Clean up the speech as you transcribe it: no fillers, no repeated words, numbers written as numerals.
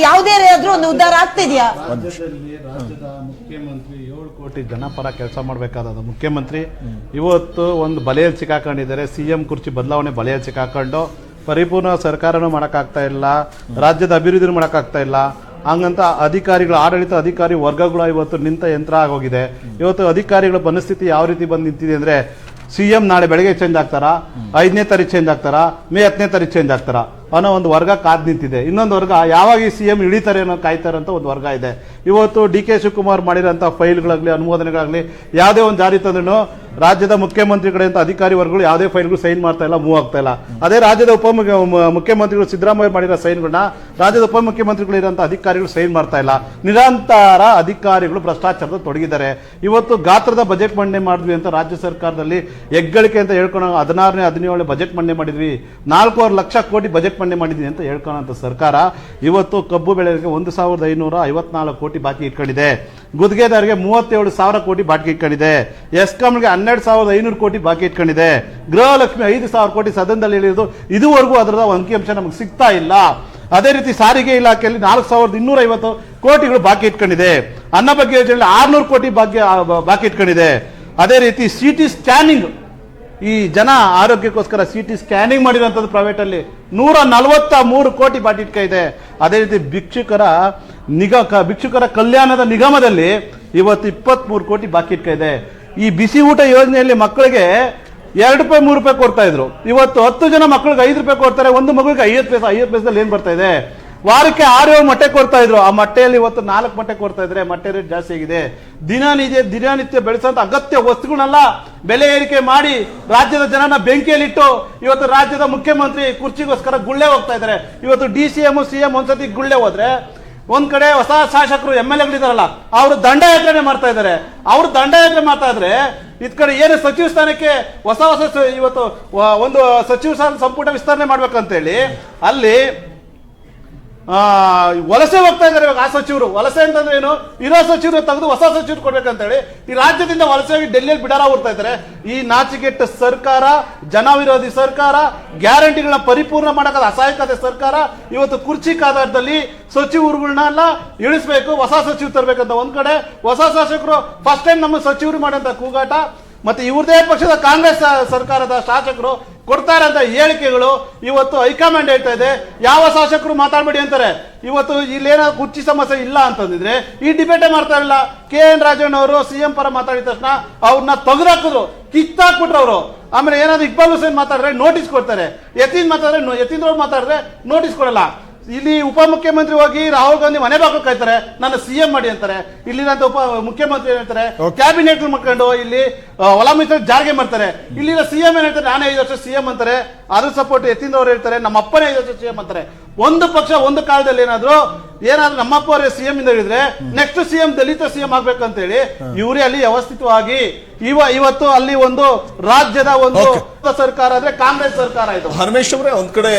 ಯಾವುದೇ ಆದ್ರೂ ಒಂದು ಉದ್ಧಾರ ಆಗ್ತಿದ್ಯಾ? ರಾಜ್ಯದ ಮುಖ್ಯಮಂತ್ರಿ 7 ಕೋಟಿ ಜನಪರ ಕೆಲಸ ಮಾಡಬೇಕಾದ ಮುಖ್ಯಮಂತ್ರಿ ಇವತ್ತು ಒಂದು ಬಲೆಯಲ್ಲಿ ಸಿಕ್ಕಾಕೊಂಡಿದ್ದಾರೆ. ಸಿಎಂ ಕುರ್ಚಿ ಬದಲಾವಣೆ ಬಲೆಯಲ್ಲಿ ಸಿಕ್ಕಾಕೊಂಡು ಪರಿಪೂರ್ಣ ಸರ್ಕಾರನೂ ಮಾಡೋಕ್ಕಾಗ್ತಾ ಇಲ್ಲ, ರಾಜ್ಯದ ಅಭಿವೃದ್ಧಿನೂ ಮಾಡೋಕ್ಕಾಗ್ತಾ ಇಲ್ಲ. ಹಂಗಂತ ಅಧಿಕಾರಿಗಳು, ಆಡಳಿತ ಅಧಿಕಾರಿ ವರ್ಗಗಳು ಇವತ್ತು ನಿಂತ ಯಂತ್ರ ಆಗೋಗಿದೆ. ಇವತ್ತು ಅಧಿಕಾರಿಗಳ ಮನಸ್ಥಿತಿ ಯಾವ ರೀತಿ ಬಂದು ನಿಂತಿದೆ ಅಂದ್ರೆ, ಸಿಎಂ ನಾಳೆ ಬೆಳಗ್ಗೆ ಚೇಂಜ್ ಆಗ್ತಾರಾ, 5ನೇ ತಾರೀಕು ಚೇಂಜ್ ಆಗ್ತಾರಾ, ಮೇ 10ನೇ ತಾರೀಕು ಚೇಂಜ್ ಆಗ್ತಾರಾ ಅನ್ನೋ ಒಂದು ವರ್ಗ ಕಾದ್ ನಿಂತಿದೆ. ಇನ್ನೊಂದು ವರ್ಗ ಯಾವಾಗ ಈ ಸಿಎಂ ಇಳಿತಾರೆ ಅನ್ನೋ ಕಾಯ್ತಾರೆ ಅಂತ ಒಂದು ವರ್ಗ ಇದೆ. ಇವತ್ತು ಡಿ.ಕೆ. ಶಿವಕುಮಾರ್ ಮಾಡಿರೋಂಥ ಫೈಲ್ಗಳಾಗಲಿ ಅನುಮೋದನೆಗಳಾಗಲಿ ಯಾವುದೇ ಒಂದು ಜಾರಿ ತಂದ್ರೂ ರಾಜ್ಯದ ಮುಖ್ಯಮಂತ್ರಿಗಳಿಂದ ಅಧಿಕಾರಿ ವರ್ಗಗಳು ಯಾವುದೇ ಫೈಲ್ಗಳು ಸೈನ್ ಮಾಡ್ತಾ ಇಲ್ಲ, ಮೂವ್ ಆಗ್ತಾ ಇಲ್ಲ. ಅದೇ ರಾಜ್ಯದ ಮುಖ್ಯಮಂತ್ರಿಗಳು ಸಿದ್ದರಾಮಯ್ಯ ಮಾಡಿರೋ ಸೈನ್ಗಳನ್ನ ರಾಜ್ಯದ ಉಪಮುಖ್ಯಮಂತ್ರಿಗಳು ಇರೋಂಥ ಅಧಿಕಾರಿಗಳು ಸೈನ್ ಮಾಡ್ತಾ ಇಲ್ಲ. ನಿರಂತರ ಅಧಿಕಾರಿಗಳು ಭ್ರಷ್ಟಾಚಾರದ ತೊಡಗಿದ್ದಾರೆ. ಇವತ್ತು ಗಾತ್ರದ ಬಜೆಟ್ ಮಂಡನೆ ಮಾಡಿದ್ವಿ ಅಂತ ರಾಜ್ಯ ಸರ್ಕಾರದಲ್ಲಿ ಹೆಗ್ಗಳಿಕೆ ಅಂತ ಹೇಳ್ಕೊಂಡು 16ನೇ 17ನೇ ಬಜೆಟ್ ಮಂಡನೆ ಮಾಡಿದ್ವಿ, 4.5 ಲಕ್ಷ ಕೋಟಿ ಬಜೆಟ್ ಮಂಡನೆ ಮಾಡಿದ್ವಿ ಅಂತ ಹೇಳ್ಕೊಳ್ಳೋಂಥ ಸರ್ಕಾರ ಇವತ್ತು ಕಬ್ಬು ಬೆಳೆಗೆ 1,554 ಕೋಟಿ ಬಾಕಿ ಇಟ್ಕೊಂಡಿದೆ. ಗುತ್ತಿಗೆದಾರರಿಗೆ 37,000 ಕೋಟಿ ಬಾಕಿ ಇಟ್ಕೊಂಡಿದೆ. ಎಸ್ಕಾಂಗೆ 12,500 ಕೋಟಿ ಬಾಕಿ ಇಟ್ಕೊಂಡಿದೆ. ಗೃಹಲಕ್ಷ್ಮಿ 5,000 ಕೋಟಿ ಸದನದಲ್ಲಿ ಹೇಳಿರೋದು ಇದುವರೆಗೂ ಅದರ ಅಂಕಿಅಂಶ ನಮಗೆ ಸಿಗ್ತಾ ಇಲ್ಲ. ಅದೇ ರೀತಿ ಸಾರಿಗೆ ಇಲಾಖೆಯಲ್ಲಿ 4,250 ಕೋಟಿಗಳು ಬಾಕಿ ಇಟ್ಕೊಂಡಿದೆ. ಅನ್ನಭಾಗ್ಯ ಯೋಜನೆಯಲ್ಲಿ 600 ಕೋಟಿ ಬಾಕಿ ಇಟ್ಕೊಂಡಿದೆ. ಅದೇ ರೀತಿ ಸಿಟಿ ಸ್ಕ್ಯಾನಿಂಗ್, ಈ ಜನ ಆರೋಗ್ಯಕ್ಕೋಸ್ಕರ ಸಿಟಿ ಸ್ಕ್ಯಾನಿಂಗ್ ಮಾಡಿರುವಂಥದ್ದು ಪ್ರೈವೇಟ್ ಅಲ್ಲಿ 143 ಕೋಟಿ ಬಾಕಿ ಇಟ್ಕೊಂಡಿದೆ. ಅದೇ ರೀತಿ ಭಿಕ್ಷುಕರ ಕಲ್ಯಾಣದ ನಿಗಮದಲ್ಲಿ ಇವತ್ತು 23 ಕೋಟಿ ಬಾಕಿ ಇಟ್ಕೊಂಡಿದೆ. ಈ ಬಿಸಿ ಊಟ ಯೋಜನೆಯಲ್ಲಿ ಮಕ್ಕಳಿಗೆ 2 ರೂಪಾಯಿ 3 ರೂಪಾಯಿ ಕೊಡ್ತಾ ಇದ್ರು. ಇವತ್ತು 10 ಜನ ಮಕ್ಕಳಿಗೆ 5 ರೂಪಾಯಿ ಕೊಡ್ತಾರೆ. ಒಂದು ಮಗುವಿಗೆ 50 ಪೈಸದಲ್ಲಿ ಏನ್ ಬರ್ತಾ ಇದೆ? ವಾರಕ್ಕೆ 6-7 ಮೊಟ್ಟೆ ಕೊಡ್ತಾ ಇದ್ರು. ಆ ಮೊಟ್ಟೆಯಲ್ಲಿ ಇವತ್ತು 4 ಮೊಟ್ಟೆ ಕೊಡ್ತಾ ಇದ್ರೆ ಮೊಟ್ಟೆ ರೇಟ್ ಜಾಸ್ತಿ ಆಗಿದೆ. ದಿನನಿತ್ಯ ಬೆಳೆಸುವಂತ ಅಗತ್ಯ ವಸ್ತುಗಳನ್ನೆಲ್ಲ ಬೆಲೆ ಏರಿಕೆ ಮಾಡಿ ರಾಜ್ಯದ ಜನನ ಬೆಂಕಿಯಲ್ಲಿಟ್ಟು ಇವತ್ತು ರಾಜ್ಯದ ಮುಖ್ಯಮಂತ್ರಿ ಕುರ್ಚಿಗೋಸ್ಕರ ಗುಳ್ಳೆ ಹೋಗ್ತಾ ಇದ್ದಾರೆ. ಇವತ್ತು DCM CM ಒಂದ್ಸತಿ ಗುಳ್ಳೆ ಹೋದ್ರೆ ಒಂದ್ ಕಡೆ ಹೊಸ ಶಾಸಕರು MLAಗಳಿದಾರಲ್ಲ ಅವರು ದಂಡಯಾತ್ರೆ ಮಾಡ್ತಾ ಇದ್ದಾರೆ. ಅವರು ದಂಡಯಾತ್ರೆ ಮಾಡ್ತಾ ಇದ್ರೆ ಇದ್ ಕಡೆ ಏನು ಸಚಿವ ಸ್ಥಾನಕ್ಕೆ ಹೊಸ ಇವತ್ತು ಒಂದು ಸಚಿವ ಸಂಪುಟ ವಿಸ್ತರಣೆ ಮಾಡ್ಬೇಕಂತೇಳಿ ಅಲ್ಲಿ ವಲಸೆ ಹೋಗ್ತಾ ಇದ್ದಾರೆ. ಇವಾಗ ಆ ಸಚಿವರು ವಲಸೆ ಅಂತಂದ್ರೆ ಏನು, ಇರೋ ಸಚಿವರು ತೆಗೆದು ಹೊಸ ಸಚಿವರು ಕೊಡ್ಬೇಕಂತೇಳಿ ಈ ರಾಜ್ಯದಿಂದ ವಲಸೆ ಹೋಗಿ ಡೆಲ್ಲಿಯಲ್ಲಿ ಬಿಡಾರ ಹೋಗ್ತಾ ಇದ್ದಾರೆ. ಈ ನಾಚಿಕೆಟ್ಟ ಸರ್ಕಾರ, ಜನ ವಿರೋಧಿ ಸರ್ಕಾರ, ಗ್ಯಾರಂಟಿಗಳನ್ನ ಪರಿಪೂರ್ಣ ಮಾಡಕ ಅಸಹಾಯಕತೆ ಸರ್ಕಾರ ಇವತ್ತು ಕುರ್ಚಿ ಕಾದಾಟದಲ್ಲಿ ಸಚಿವರುಗಳನ್ನೆಲ್ಲ ಇಳಿಸ್ಬೇಕು, ಹೊಸ ಸಚಿವರು ತರಬೇಕಂತ ಒಂದ್ ಕಡೆ, ಹೊಸ ಶಾಸಕರು ಫಸ್ಟ್ ಟೈಮ್ ನಮ್ಮ ಸಚಿವರು ಮಾಡಂತ ಕೂಗಾಟ, ಮತ್ತೆ ಇವ್ರದೇ ಪಕ್ಷದ ಕಾಂಗ್ರೆಸ್ ಸರ್ಕಾರದ ಶಾಸಕರು ಕೊಡ್ತಾರಂತ ಹೇಳಿಕೆಗಳು ಇವತ್ತು ಹೈಕಮಾಂಡ್ ಹೇಳ್ತಾ ಇದೆ. ಯಾವ ಶಾಸಕರು ಮಾತಾಡ್ಬೇಡಿ ಅಂತಾರೆ. ಇವತ್ತು ಇಲ್ಲೇನೋ ಕುರ್ಚಿ ಸಮಸ್ಯೆ ಇಲ್ಲ ಅಂತಂದಿದ್ರೆ ಈ ಡಿಬೇಟೇ ಮಾಡ್ತಾ ಇಲ್ಲ. KN ರಾಜಣ್ಣ ಅವರು CM ಪರ ಮಾತಾಡಿದ ತಕ್ಷಣ ಅವ್ರನ್ನ ತೆಗೆದಾಕಿದ್ರು, ಕಿತ್ತಾಕ್ಬಿಟ್ರು ಅವರು. ಆಮೇಲೆ ಏನಾದ್ರು ಇಕ್ಬಾಲ್ ಹುಸೇನ್ ಮಾತಾಡಿದ್ರೆ ನೋಟಿಸ್ ಕೊಡ್ತಾರೆ, ಯತೀಂದ್ರ ಮಾತಾಡಿದ್ರೆ ನೋಟಿಸ್ ಕೊಡಲ್ಲ. ಇಲ್ಲಿ ಉಪಮುಖ್ಯಮಂತ್ರಿ ಹೋಗಿ ರಾಹುಲ್ ಗಾಂಧಿ ಮನೆ ಬಾಗಿಲು ಕಾಯ್ತಾರೆ, ನನ್ನ CM ಮಾಡಿ ಅಂತಾರೆ. ಇಲ್ಲಿರಂತ ಮುಖ್ಯಮಂತ್ರಿ ಹೇಳ್ತಾರೆ ಕ್ಯಾಬಿನೆಟ್ ಮಾಡ್ಕೊಂಡು ಇಲ್ಲಿ ಹೊಲ ಮೀಸಲು ಜಾರಿಗೆ ಮಾಡ್ತಾರೆ. ಇಲ್ಲಿನ CM ಏನ್ ಹೇಳ್ತಾರೆ, ನಾನೇ 5 ವರ್ಷ CM ಅಂತಾರೆ. ಅದ್ರ ಸಪೋರ್ಟ್ ಯತೀಂದ್ರ ಅವ್ರು ಹೇಳ್ತಾರೆ ನಮ್ಮ ಅಪ್ಪನೇ 5 ವರ್ಷ CM ಅಂತಾರೆ. ಒಂದು ಪಕ್ಷ ಒಂದು ಕಾಲದಲ್ಲಿ ಏನಾದ್ರು ನಮ್ಮಪ್ಪ ಅವರೇ CM ಇಂದ ಹೇಳಿದ್ರೆ ನೆಕ್ಸ್ಟ್ CM ದಲಿತ CM ಆಗ್ಬೇಕಂತ ಹೇಳಿ ಇವರೇ ಅಲ್ಲಿ ವ್ಯವಸ್ಥಿತವಾಗಿ ಇವತ್ತು ಅಲ್ಲಿ ಒಂದು ರಾಜ್ಯದ ಒಂದು ಸರ್ಕಾರ ಅಂದ್ರೆ ಕಾಂಗ್ರೆಸ್ ಸರ್ಕಾರ ಇದು. ಹನುಮೇಶ್ ಅವರೇ, ಒಂದ್ ಕಡೆ